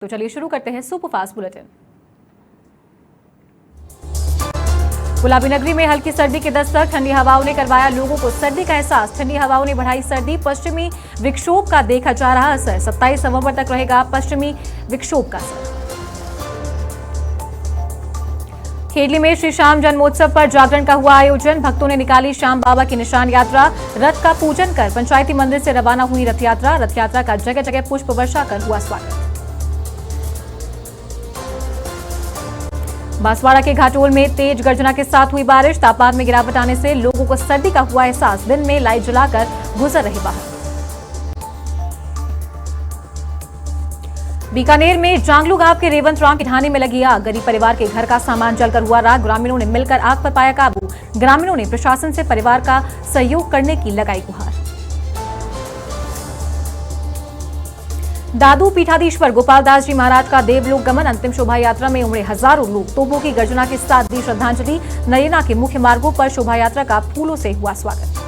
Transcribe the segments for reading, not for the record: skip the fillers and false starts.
तो चलिए शुरू करते हैं सुपरफास्ट बुलेटिन। गुलाबी नगरी में हल्की सर्दी की दस्तक, ठंडी हवाओं ने करवाया लोगों को सर्दी का एहसास। ठंडी हवाओं ने बढ़ाई सर्दी, पश्चिमी विक्षोभ का देखा जा रहा असर। 27 नवंबर तक रहेगा पश्चिमी विक्षोभ का असर। खेडली में श्री श्याम जन्मोत्सव पर जागरण का हुआ आयोजन, भक्तों ने निकाली श्याम बाबा की निशान यात्रा। रथ का पूजन कर पंचायती मंदिर से रवाना हुई रथ यात्रा। रथ यात्रा का जगह जगह पुष्प वर्षा कर हुआ स्वागत। बांसवाड़ा के घाटोल में तेज गर्जना के साथ हुई बारिश, तापमान में गिरावट आने से लोगों को सर्दी का हुआ एहसास। दिन में लाइट जलाकर गुजर रहे बाहर। बीकानेर में जांगलू गांव के रेवंत राम की ढाणी में लगी आग, गरीब परिवार के घर का सामान जलकर हुआ राख। ग्रामीणों ने मिलकर आग पर पाया काबू। ग्रामीणों ने प्रशासन से परिवार का सहयोग करने की लगाई गुहार। दादू पीठाधीश्वर गोपाल दास जी महाराज का देवलोक गमन, अंतिम शोभा यात्रा में उमड़े हजारों लोग। तोपों की गर्जना के साथ दी श्रद्धांजलि। नरेना के मुख्य मार्गों पर शोभा यात्रा का फूलों से हुआ स्वागत।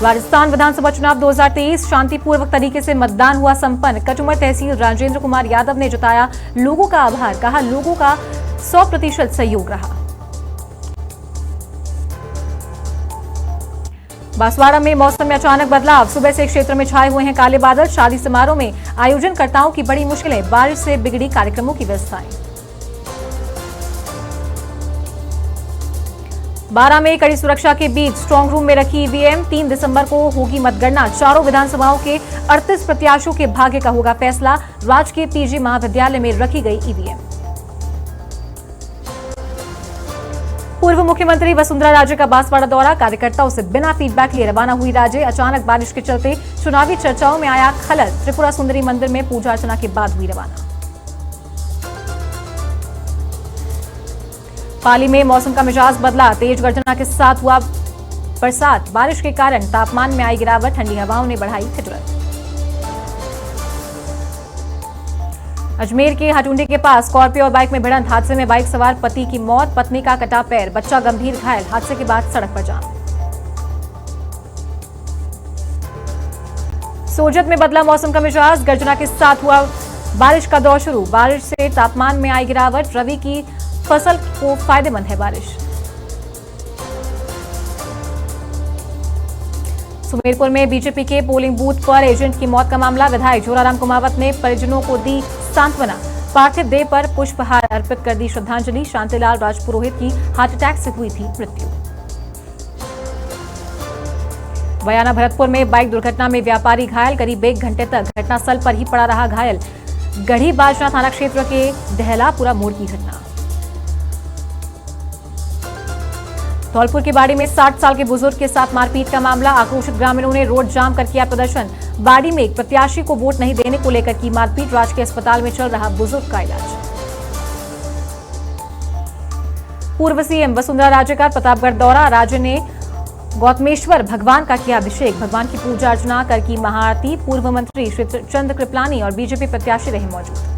राजस्थान विधानसभा चुनाव 2023 शांतिपूर्वक तरीके से मतदान हुआ संपन्न। कटुमर तहसील राजेंद्र कुमार यादव ने जताया लोगों का आभार, कहा लोगों का 100% सहयोग रहा। बांसवाड़ा में मौसम में अचानक बदलाव, सुबह से क्षेत्र में छाए हुए हैं काले बादल। शादी समारोह में आयोजनकर्ताओं की बड़ी मुश्किलें, बारिश से बिगड़ी कार्यक्रमों की व्यवस्थाएं। बारां में कड़ी सुरक्षा के बीच स्ट्रांग रूम में रखी ईवीएम। 3 दिसंबर को होगी मतगणना। चारों विधानसभाओं के 38 प्रत्याशियों के भाग्य का होगा फैसला। राजकीय पीजी महाविद्यालय में रखी गई ईवीएम। पूर्व मुख्यमंत्री वसुंधरा राजे का बांसवाड़ा दौरा, कार्यकर्ताओं से बिना फीडबैक लिए रवाना हुई राजे। अचानक बारिश के चलते चुनावी चर्चाओं में आया खलल। त्रिपुरा सुंदरी मंदिर में पूजा अर्चना के बाद हुई रवाना। पाली में मौसम का मिजाज बदला, तेज गर्जना के साथ हुआ बरसात। बारिश के कारण तापमान में आई गिरावट, ठंडी हवाओं ने बढ़ाई ठिठुरन। अजमेर के हटुंडी के पास स्कॉर्पियो और बाइक में भिड़ंत, हादसे में बाइक सवार पति की मौत, पत्नी का कटा पैर, बच्चा गंभीर घायल। हादसे के बाद सड़क पर जाम। सोजत में बदला मौसम का मिजाज, गर्जना के साथ हुआ बारिश का दौर शुरू। बारिश से तापमान में आई गिरावट, रबी की फसल को फायदेमंद है बारिश। सुमेरपुर में बीजेपी के पोलिंग बूथ पर एजेंट की मौत का मामला, विधायक झोराराम कुमावत ने परिजनों को दी सांत्वना। पार्थिव देह पर पुष्पहार अर्पित कर दी श्रद्धांजलि। शांतिलाल राजपुरोहित की हार्ट अटैक से हुई थी मृत्यु। बयाना भरतपुर में बाइक दुर्घटना में व्यापारी घायल, करीब 1 घंटे तक घटनास्थल पर ही पड़ा रहा घायल। गढ़ी बाजना थाना क्षेत्र के दहलापुरा मोड़ की घटना। धौलपुर की बाड़ी में 60 साल के बुजुर्ग के साथ मारपीट का मामला, आक्रोशित ग्रामीणों ने रोड जाम कर किया प्रदर्शन। बाड़ी में एक प्रत्याशी को वोट नहीं देने को लेकर की मारपीट, राजकीय अस्पताल में चल रहा बुजुर्ग का इलाज। पूर्व सीएम वसुंधरा राजे का प्रतापगढ़ दौरा, राजे ने गौतमेश्वर भगवान का किया अभिषेक, भगवान की पूजा अर्चना कर की महाआरती। पूर्व मंत्री श्री चंद्र कृपलानी और बीजेपी प्रत्याशी रहे मौजूद।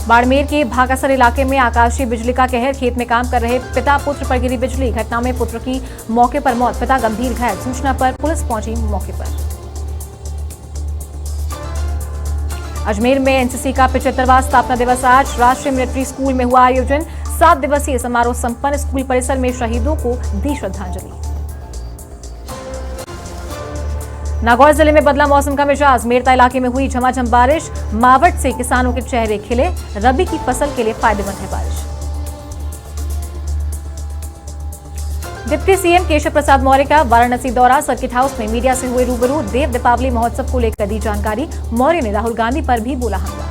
बाड़मेर के भागासर इलाके में आकाशीय बिजली का कहर, खेत में काम कर रहे पिता पुत्र पर गिरी बिजली। घटना में पुत्र की मौके पर मौत, पिता गंभीर घायल। सूचना पर पुलिस पहुंची मौके पर। अजमेर में एनसीसी का 75वां स्थापना दिवस आज, राष्ट्रीय मिलिट्री स्कूल में हुआ आयोजन। 7 दिवसीय समारोह संपन्न, स्कूल परिसर में शहीदों को दी श्रद्धांजलि। नागौर जिले में बदला मौसम का मिजाज, मेरता इलाके में हुई झमाझम बारिश। मावट से किसानों के चेहरे खिले, रबी की फसल के लिए फायदेमंद है बारिश। डिप्टी सीएम केशव प्रसाद मौर्य का वाराणसी दौरा, सर्किट हाउस में मीडिया से हुए रूबरू। देव दीपावली महोत्सव को लेकर दी जानकारी। मौर्य ने राहुल गांधी पर भी बोला हमला।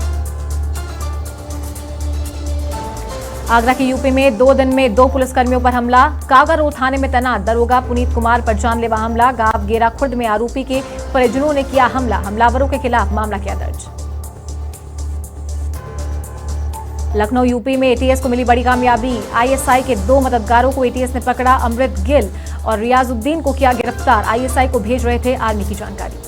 आगरा के यूपी में 2 दिन में 2 पुलिसकर्मियों पर हमला, कागा रोड थाने में तैनात दरोगा पुनीत कुमार पर जानलेवा हमला। गांव गेरा खुर्द में आरोपी के परिजनों ने किया हमला, हमलावरों के खिलाफ मामला किया दर्ज। लखनऊ यूपी में एटीएस को मिली बड़ी कामयाबी, आईएसआई के 2 मददगारों को एटीएस ने पकड़ा। अमृत गिल और रियाजुद्दीन को किया गिरफ्तार, आईएसआई को भेज रहे थे आर्मी की जानकारी।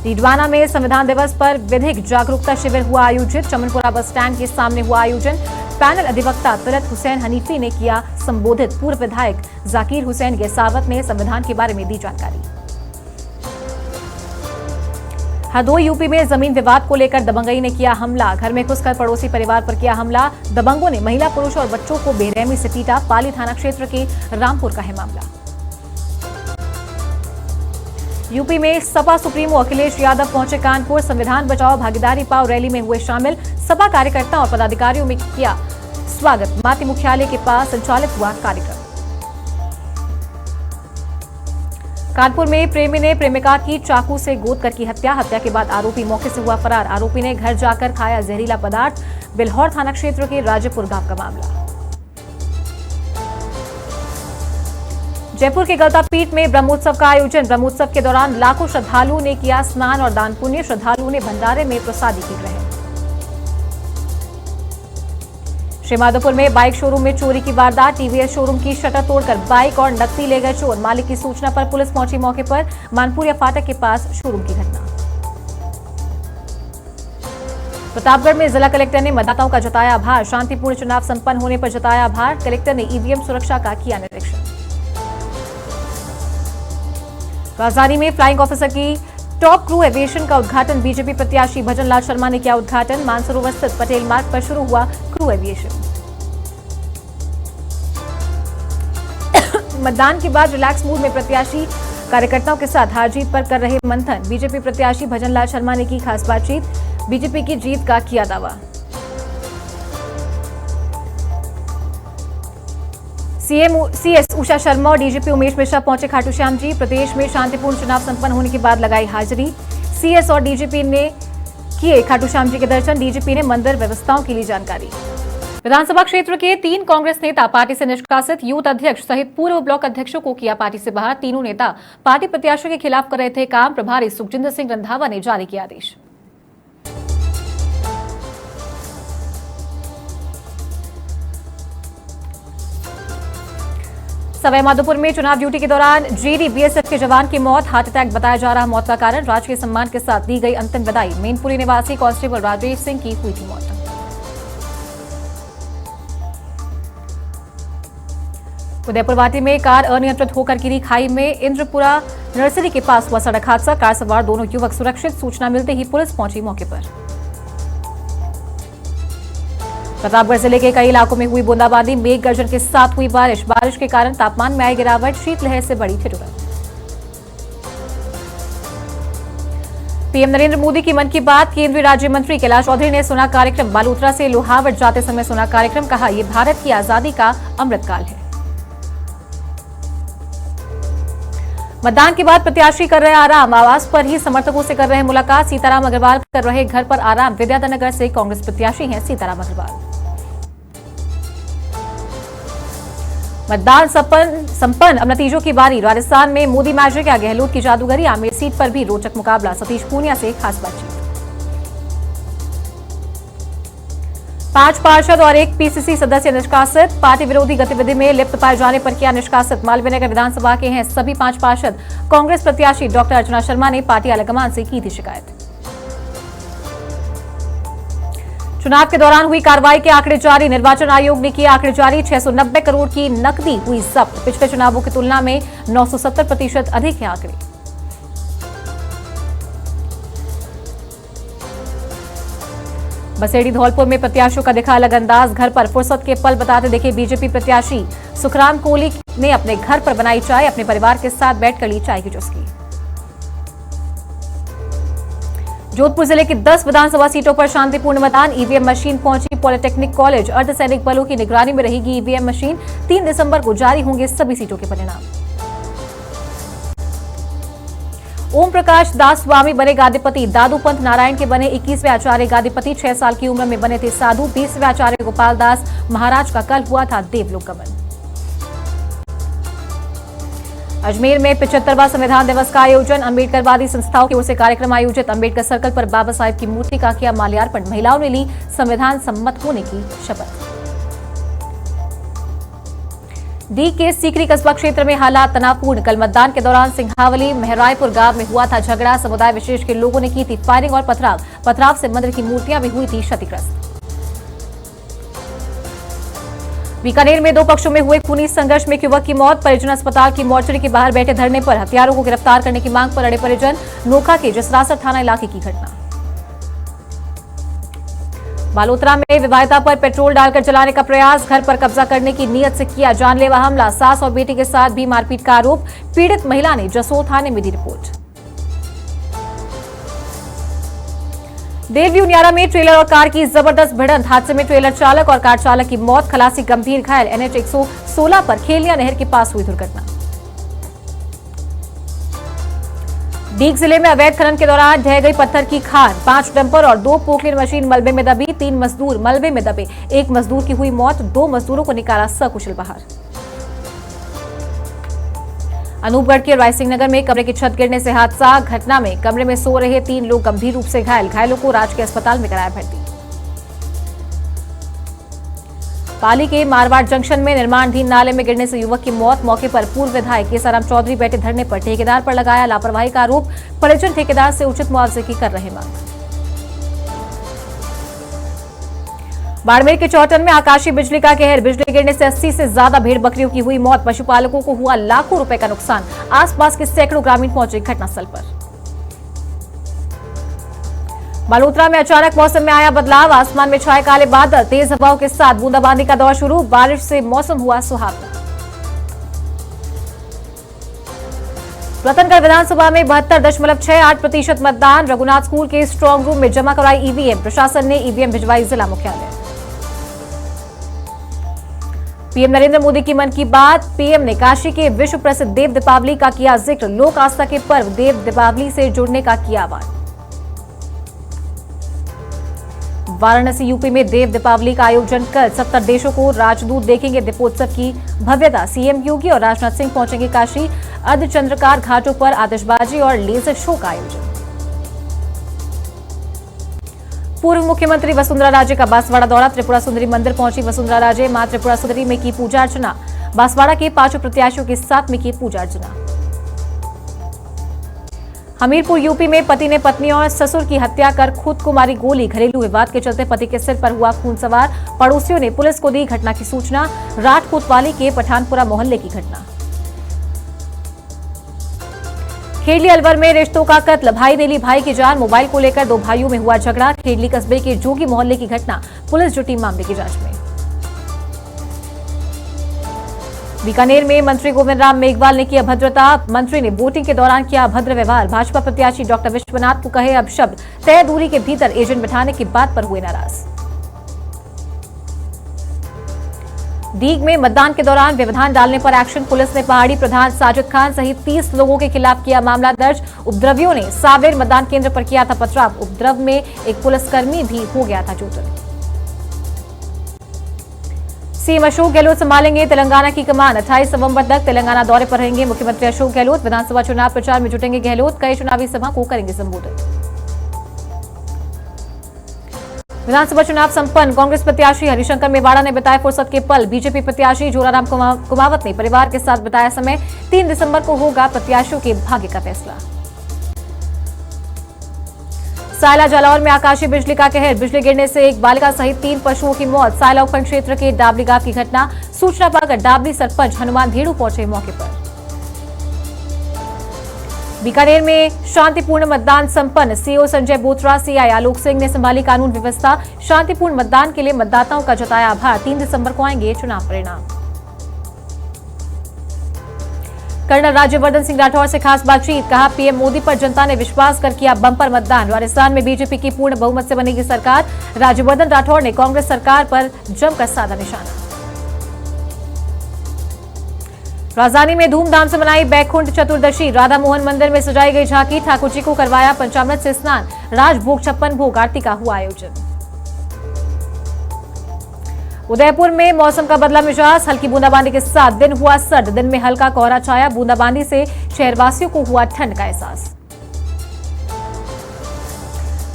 डीडवाना में संविधान दिवस पर विधिक जागरूकता शिविर हुआ आयोजित, चमनपुरा बस स्टैंड के सामने हुआ आयोजन। पैनल अधिवक्ता तलत हुसैन हनीफी ने किया संबोधित। पूर्व विधायक जाकिर हुसैन गेसावत ने संविधान के बारे में दी जानकारी। हरदोई यूपी में जमीन विवाद को लेकर दबंगई ने किया हमला। घर में घुसकर पड़ोसी परिवार पर किया हमला। दबंगों ने महिला, पुरुष और बच्चों को बेरहमी से पीटा। पाली थाना क्षेत्र के रामपुर का है मामला। यूपी में सपा सुप्रीमो अखिलेश यादव पहुंचे कानपुर। संविधान बचाओ भागीदारी पाओ रैली में हुए शामिल। सपा कार्यकर्ता और पदाधिकारियों में किया स्वागत। माती मुख्यालय के पास संचालित हुआ कार्यक्रम। कानपुर में प्रेमी ने प्रेमिका की चाकू से गोद कर की हत्या। हत्या के बाद आरोपी मौके से हुआ फरार। आरोपी ने घर जाकर खाया जहरीला पदार्थ। बिल्हौर थाना क्षेत्र के राजेपुर गांव का मामला। जयपुर के गलता पीठ में ब्रह्मोत्सव का आयोजन। ब्रह्मोत्सव के दौरान लाखों श्रद्धालुओं ने किया स्नान और दान पुण्य। श्रद्धालुओं ने भंडारे में प्रसादी की ग्रहण। श्रीमाधोपुर में बाइक शोरूम में चोरी की वारदात। टीवीएस शोरूम की शटर तोड़कर बाइक और नकदी ले गए चोर। मालिक की सूचना पर पुलिस पहुंची मौके पर। मानपुरिया फाटक के पास शोरूम की घटना। प्रतापगढ़ में जिला कलेक्टर ने मतदाताओं का जताया आभार। शांतिपूर्ण चुनाव संपन्न होने पर जताया आभार। कलेक्टर ने ईवीएम सुरक्षा का किया निरीक्षण। राजधानी में फ्लाइंग ऑफिसर की टॉप क्रू एविएशन का उद्घाटन। बीजेपी प्रत्याशी भजनलाल शर्मा ने किया उद्घाटन। मानसरोवर स्थित पटेल मार्ग पर शुरू हुआ क्रू एविएशन। मतदान के बाद रिलैक्स मूड में प्रत्याशी कार्यकर्ताओं के साथ हार जीत पर कर रहे मंथन। बीजेपी प्रत्याशी भजनलाल शर्मा ने की खास बातचीत। बीजेपी की जीत का किया दावा। सीएस उषा शर्मा और डीजीपी उमेश मिश्रा पहुंचे खाटू श्याम जी। प्रदेश में शांतिपूर्ण चुनाव संपन्न होने के बाद लगाई हाजिरी। सीएस और डीजीपी ने किए खाटू श्याम जी के दर्शन। डीजीपी ने मंदिर व्यवस्थाओं की ली जानकारी। विधानसभा क्षेत्र के 3 कांग्रेस नेता पार्टी से निष्कासित। यूथ अध्यक्ष सहित पूर्व ब्लॉक अध्यक्षों को किया पार्टी से बाहर। तीनों नेता पार्टी प्रत्याशियों के खिलाफ कर रहे थे काम। प्रभारी सुखजिंदर सिंह रंधावा ने जारी किया आदेश। सवाईमाधोपुर में चुनाव ड्यूटी के दौरान जीडी बीएसएफ के जवान की मौत। हार्ट अटैक बताया जा रहा मौत का कारण। राजकीय सम्मान के साथ दी गई अंतिम विदाई। मेनपुरी निवासी कांस्टेबल राजेश सिंह की हुई थी मौत। उदयपुरवाटी में कार अनियंत्रित होकर गिरी खाई में। इंद्रपुरा नर्सरी के पास हुआ सड़क हादसा। कार सवार दोनों युवक सुरक्षित। सूचना मिलते ही पुलिस पहुंची मौके पर। प्रतापगढ़ जिले के कई इलाकों में हुई बूंदाबांदी। मेघ गर्जन के साथ हुई बारिश। बारिश के कारण तापमान में आई गिरावट। शीतलहर से बढ़ी ठिठुरन। पीएम नरेंद्र मोदी की मन की बात। केंद्रीय राज्य मंत्री कैलाश चौधरी ने सुना कार्यक्रम। बालोतरा से लोहावट जाते समय सुना कार्यक्रम। कहा यह भारत की आजादी का अमृतकाल है। मतदान के बाद प्रत्याशी कर रहे आराम। आवास पर ही समर्थकों से कर रहे मुलाकात। सीताराम अग्रवाल कर रहे घर पर आराम। विद्याधर नगर से कांग्रेस प्रत्याशी हैं सीताराम अग्रवाल। मतदान संपन्न। अब नतीजों की बारी। राजस्थान में मोदी मैजिक या गहलोत की जादूगरी। आमेर सीट पर भी रोचक मुकाबला। सतीश पूनिया से खास बातचीत। 5 पार्षद और 1 पीसीसी सदस्य निष्कासित। पार्टी विरोधी गतिविधि में लिप्त पाए जाने पर किया निष्कासित। मालवीय नगर विधानसभा के हैं सभी 5 पार्षद। कांग्रेस प्रत्याशी डॉक्टर अर्चना शर्मा ने पार्टी आलाकमान से की थी शिकायत। चुनाव के दौरान हुई कार्रवाई के आंकड़े जारी। निर्वाचन आयोग ने किए आंकड़े जारी। 690 करोड़ की नकदी हुई जब्त। पिछले चुनावों की तुलना में 970% अधिक है आंकड़े। बसेड़ी धौलपुर में प्रत्याशियों का दिखा अलग अंदाज। घर पर फुर्सत के पल बताते दिखे बीजेपी प्रत्याशी। सुखराम कोहली ने अपने घर पर बनाई चाय। अपने परिवार के साथ बैठकर ली चाय की चुस्की। जोधपुर जिले की 10 विधानसभा सीटों पर शांतिपूर्ण मतदान। ईवीएम मशीन पहुंची पॉलिटेक्निक कॉलेज। अर्धसैनिक बलों की निगरानी में रहेगी ईवीएम मशीन। 3 दिसंबर को जारी होंगे सभी सीटों के परिणाम। ओम प्रकाश दास स्वामी बने गादीपति। दादू पंत नारायण के बने 21वें आचार्य गादीपति। 6 साल की उम्र में बने थे साधु। 20वें आचार्य गोपाल दास महाराज का कल हुआ था देवलोक गमन। अजमेर में 75वां संविधान दिवस का आयोजन। अम्बेडकरवादी संस्थाओं की ओर से कार्यक्रम आयोजित। अम्बेडकर सर्कल पर बाबा साहेब की मूर्ति का किया माल्यार्पण। महिलाओं ने ली संविधान सम्मत होने की शपथ। डी के सीकरी कस्बा क्षेत्र में हालात तनावपूर्ण। कल मतदान के दौरान सिंघावली मेहरायपुर गांव में हुआ था झगड़ा। समुदाय विशेष के लोगों ने की थी फायरिंग और पथराव से मंदिर की मूर्तियां भी हुई थी क्षतिग्रस्त। बीकानेर में दो पक्षों में हुए खूनी संघर्ष में एक युवक की मौत। परिजन अस्पताल की मोर्चरी के बाहर बैठे धरने पर हत्यारों को गिरफ्तार करने की मांग पर अड़े परिजन। नोखा के जसरासर थाना इलाके की घटना। बालोतरा में विवाहिता पर पेट्रोल डालकर जलाने का प्रयास। घर पर कब्जा करने की नीयत से किया जानलेवा हमला। सास और बेटी के साथ भी मारपीट का आरोप। पीड़ित महिला ने जसोर थाने में दी रिपोर्ट। देवव्यू न्यारा में ट्रेलर और कार की जबरदस्त भिड़ंत। हादसे में ट्रेलर चालक और कार चालक की मौत, खलासी गंभीर घायल। एनएच 116 पर खेलिया नहर के पास हुई दुर्घटना। डीग जिले में अवैध खनन के दौरान ढह गई पत्थर की खान। 5 डंपर और 2 पोकलेन मशीन मलबे में दबी। 3 मजदूर मलबे में दबे। 1 मजदूर की हुई मौत। 2 मजदूरों को निकाला सकुशल बाहर। अनूपगढ़ के रायसिंह नगर में कमरे की छत गिरने से हादसा। घटना में कमरे में सो रहे 3 लोग गंभीर रूप से घायल। घायलों को राजकीय अस्पताल में कराया भर्ती। पाली के मारवाड़ जंक्शन में निर्माणाधीन नाले में गिरने से युवक की मौत। मौके पर पूर्व विधायक केसाराम चौधरी बैठे धरने पर ठेकेदार पर लगाया लापरवाही का आरोप। परिजन ठेकेदार से उचित मुआवजे की कर रहे मांग। बाड़मेर के चौटन में आकाशीय बिजली का कहर। बिजली गिरने से 80 से ज्यादा भेड़ बकरियों की हुई मौत। पशुपालकों को हुआ लाखों रुपए का नुकसान। आसपास के सैकड़ों ग्रामीण पहुंचे घटनास्थल पर। बालोतरा में अचानक मौसम में आया बदलाव। आसमान में छाए काले बादल। तेज हवाओं के साथ बूंदाबांदी का दौर शुरू। बारिश से मौसम हुआ सुहावना। रतनगढ़ विधानसभा में 72.68% मतदान। रघुनाथ स्कूल के स्ट्रांग रूम में जमा कराई ईवीएम। प्रशासन ने ईवीएम भिजवाई जिला मुख्यालय। पीएम नरेंद्र मोदी की मन की बात। पीएम ने काशी के विश्व प्रसिद्ध देव दीपावली का किया जिक्र। लोक आस्था के पर्व देव दीपावली से जुड़ने का किया आह्वान। वाराणसी यूपी में देव दीपावली का आयोजन कल। 70 देशों को राजदूत देखेंगे दीपोत्सव की भव्यता। सीएम योगी और राजनाथ सिंह पहुंचेंगे काशी। अर्धचंद्रकार घाटों पर आतिशबाजी और लेजर शो का आयोजन। पूर्व मुख्यमंत्री वसुंधरा राजे का बांसवाड़ा दौरा। त्रिपुरा सुंदरी मंदिर पहुंची वसुंधरा राजे। मां त्रिपुरा सुंदरी में की पूजा अर्चना। बांसवाड़ा के 5 प्रत्याशियों के साथ में की पूजा अर्चना। हमीरपुर यूपी में पति ने पत्नी और ससुर की हत्या कर खुद को मारी गोली। घरेलू विवाद के चलते पति के सिर पर हुआ खून सवार। पड़ोसियों ने पुलिस को दी घटना की सूचना। राठ कोतवाली के पठानपुरा मोहल्ले की घटना। खेड़ली अलवर में रिश्तों का कत्ल। भाई ने ली भाई की जान। मोबाइल को लेकर 2 भाइयों में हुआ झगड़ा। खेड़ली कस्बे के जोगी मोहल्ले की घटना। पुलिस जुटी मामले की जांच में। बीकानेर में मंत्री गोविंद राम मेघवाल ने की अभद्रता। मंत्री ने वोटिंग के दौरान किया अभद्र व्यवहार। भाजपा प्रत्याशी डॉक्टर विश्वनाथ को कहे अपशब्द। तय दूरी के भीतर एजेंट बिठाने की बात पर हुए नाराज। डीग में मतदान के दौरान व्यवधान डालने पर एक्शन। पुलिस ने पहाड़ी प्रधान साजिद खान सहित 30 लोगों के खिलाफ किया मामला दर्ज। उपद्रवियों ने सावेर मतदान केंद्र पर किया था पथराव। उपद्रव में एक पुलिसकर्मी भी हो गया था चोटिल। सीएम अशोक गहलोत संभालेंगे तेलंगाना की कमान। 28 नवंबर तक तेलंगाना दौरे पर रहेंगे मुख्यमंत्री अशोक गहलोत। विधानसभा चुनाव प्रचार में जुटेंगे गहलोत। कई चुनावी सभा को करेंगे संबोधित। विधानसभा चुनाव संपन्न। कांग्रेस प्रत्याशी हरिशंकर मेवाड़ा ने बताया फुर्सत के पल। बीजेपी प्रत्याशी जोराराम कुमावत ने परिवार के साथ बताया समय। 3 दिसंबर को होगा प्रत्याशियों के भाग्य का फैसला। सायला जालौर में आकाशीय बिजली का कहर। बिजली गिरने से एक बालिका सहित 3 पशुओं की मौत। सायला उपखंड क्षेत्र के डाबली गांव की घटना। सूचना पाकर डाबली सरपंच हनुमान धेड़ू पहुंचे मौके पर। बीकानेर में शांतिपूर्ण मतदान संपन्न। सीओ संजय बोत्रा, सीआई आलोक सिंह ने संभाली कानून व्यवस्था। शांतिपूर्ण मतदान के लिए मतदाताओं का जताया आभार। 3 दिसंबर को आएंगे चुनाव परिणाम। कर्नल राज्यवर्धन सिंह राठौर से खास बातचीत। कहा पीएम मोदी पर जनता ने विश्वास कर किया बंपर मतदान। राजस्थान में बीजेपी की पूर्ण बहुमत से बनेगी सरकार। राज्यवर्धन राठौर ने कांग्रेस सरकार पर जमकर साधा निशाना। राजधानी में धूमधाम से मनाई बैकुंठ चतुर्दशी। राधा मोहन मंदिर में सजाई गई झांकी। ठाकुर जी को करवाया पंचामृत से स्नान। राजभोग 56 भोग आरती का हुआ आयोजन। उदयपुर में मौसम का बदला मिजाज। हल्की बूंदाबांदी के साथ दिन हुआ सर्द। दिन में हल्का कोहरा छाया। बूंदाबांदी से शहरवासियों को हुआ ठंड का एहसास।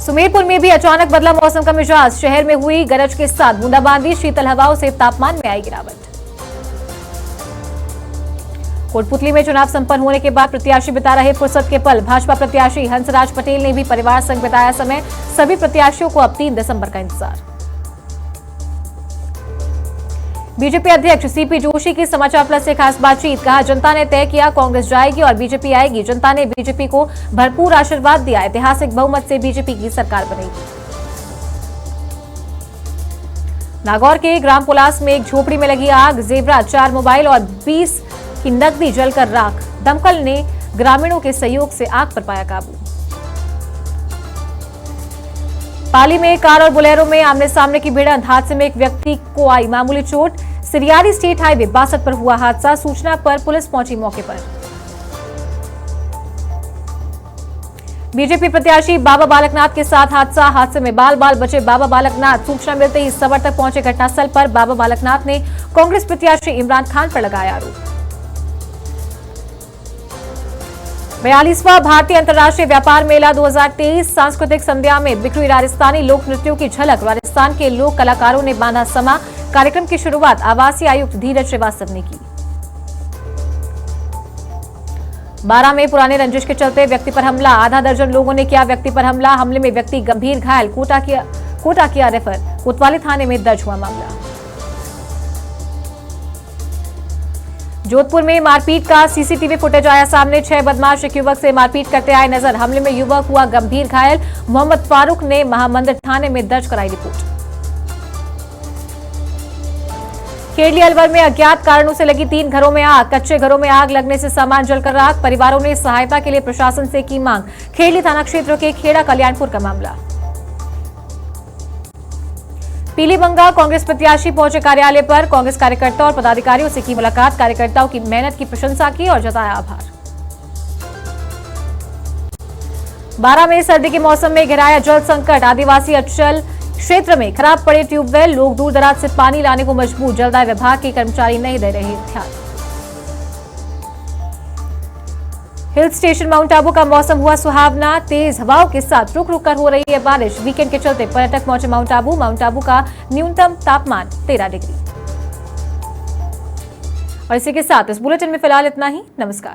सुमेरपुर में भी अचानक बदला मौसम का मिजाज। शहर में हुई गरज के साथ बूंदाबांदी। शीतल हवाओं से तापमान में आई गिरावट। कोटपुतली में चुनाव संपन्न होने के बाद प्रत्याशी बिता रहे फुर्सत के पल। भाजपा प्रत्याशी हंसराज पटेल ने भी परिवार संग बिताया समय। सभी प्रत्याशियों को अब 3 दिसंबर का इंतजार। बीजेपी अध्यक्ष सीपी जोशी की समाचार प्लस से खास बातचीत। कहा, जनता ने तय किया कांग्रेस जाएगी और बीजेपी आएगी। जनता ने बीजेपी को भरपूर आशीर्वाद दिया। ऐतिहासिक बहुमत से बीजेपी की सरकार बनेगी। नागौर के ग्राम पुलास में एक झोपड़ी में लगी आग। जेवरा, 4 मोबाइल और 20 की नकदी जलकर राख। दमकल ने ग्रामीणों के सहयोग से आग पर पाया काबू। पाली में कार और बोलेरो में आमने सामने की भिड़ंत। हादसे में एक व्यक्ति को आई मामूली चोट। सिरियारी स्टेट हाईवे 62 पर हुआ हादसा। सूचना पर पुलिस पहुंची मौके पर। बीजेपी प्रत्याशी बाबा बालकनाथ के साथ हादसा। हादसे में बाल बाल बचे बाबा बालकनाथ। सूचना मिलते ही सबर तक पहुंचे घटनास्थल पर। बाबा बालकनाथ ने कांग्रेस प्रत्याशी इमरान खान पर लगाया आरोप। 42वां भारतीय अंतर्राष्ट्रीय व्यापार मेला 2023 सांस्कृतिक संध्या में बिखरी राजस्थानी लोक नृत्यों की झलक। राजस्थान के लोक कलाकारों ने बांधा समा। कार्यक्रम की शुरुआत आवासीय आयुक्त धीरज श्रीवास्तव ने की। 12 में पुराने रंजिश के चलते व्यक्ति पर हमला। आधा दर्जन लोगों ने किया व्यक्ति पर हमला। हमले में व्यक्ति गंभीर घायल। कोटा किया रेफर। कोतवाली थाने में दर्ज हुआ मामला। जोधपुर में मारपीट का सीसीटीवी फुटेज आया सामने। 6 बदमाश एक युवक से मारपीट करते आए नजर। हमले में युवक हुआ गंभीर घायल। मोहम्मद फारूक ने महामंदिर थाने में दर्ज कराई रिपोर्ट। खेड़ली अलवर में अज्ञात कारणों से लगी 3 घरों में आग। कच्चे घरों में आग लगने से सामान जलकर राख। परिवारों ने सहायता के लिए प्रशासन से की मांग। खेड़ली थाना क्षेत्र के खेड़ा कल्याणपुर का मामला। पीलीबंगा कांग्रेस प्रत्याशी पहुंचे कार्यालय पर। कांग्रेस कार्यकर्ता और पदाधिकारियों से की मुलाकात। कार्यकर्ताओं की मेहनत की प्रशंसा की और जताया आभार। 12 में सर्दी के मौसम में गहराया जल संकट। आदिवासी अंचल क्षेत्र में खराब पड़े ट्यूबवेल। लोग दूर दराज से पानी लाने को मजबूर। जलदाय विभाग के कर्मचारी नहीं दे रहे ध्यान। हिल स्टेशन माउंट आबू का मौसम हुआ सुहावना। तेज हवाओं के साथ रुक रुक कर हो रही है बारिश। वीकेंड के चलते पर्यटक पहुंचे माउंट आबू। माउंट आबू का न्यूनतम तापमान 13 डिग्री। और इसी के साथ इस बुलेटिन में फिलहाल इतना ही। नमस्कार।